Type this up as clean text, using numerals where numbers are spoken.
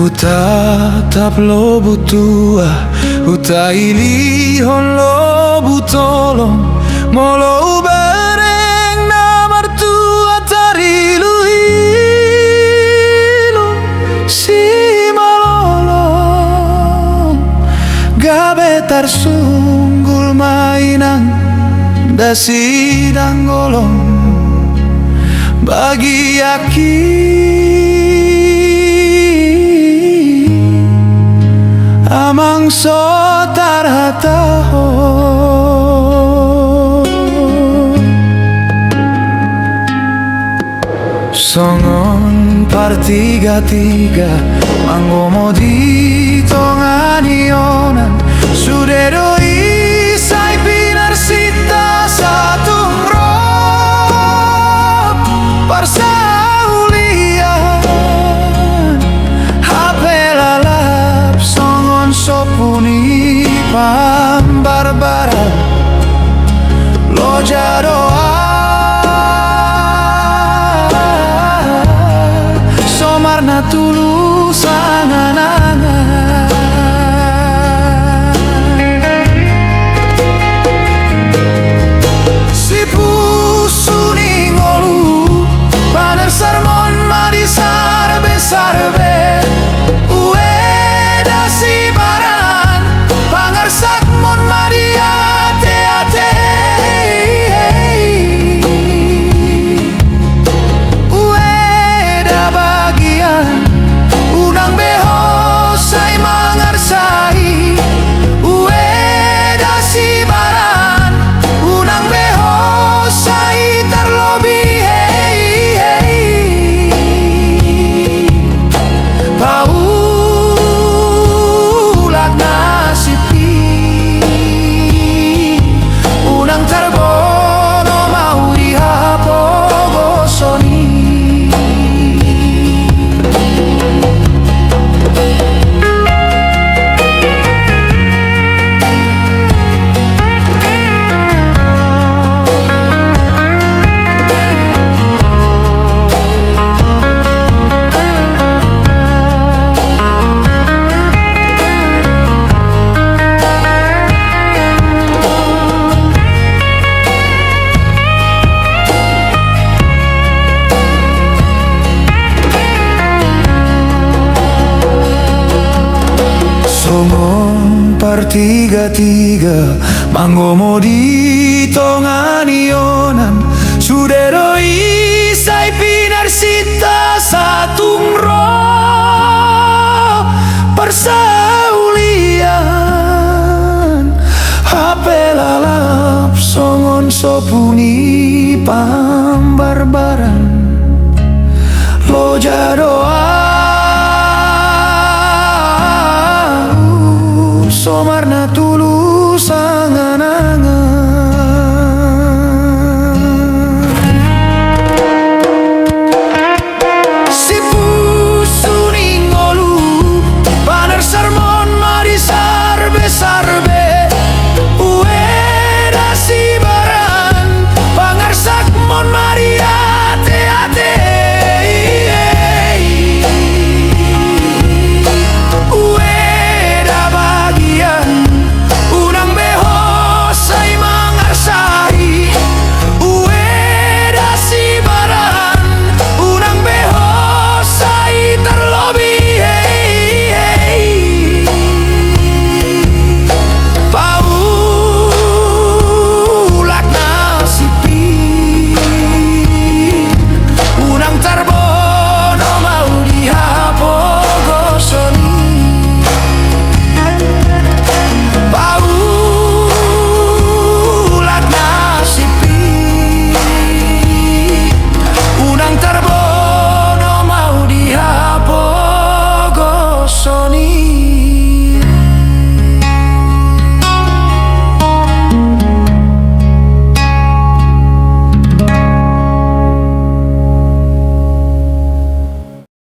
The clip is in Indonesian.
Hutatap lo butua, hutailihon lo butolong, molo bereng na martua tarilu ilu si malolong, gabetar sunggul mainan dasi danggolong bagi amang so tarhataho. Songon partiga-tiga manggomo di tonganionan sudero isai pinar sita satung rob parsaulian hape lalap songon sopuni pambarbara lo jadoa somarna tulus angan-angan si pusuni ngolu paner sermon madi sarbe-sarbe ueda si baran pangersak mon madi ate-ate ueda bagian unang beho say mangarsai ueda si baran unang beho say terlobi paulak nasipi unang terbono mau dihapogosoni. Songon partiga-tiga manggomo di tonganionan sudero isai pinar sita satung roh persaulian hape lalap songon sopuni pambarbaran lo jadoa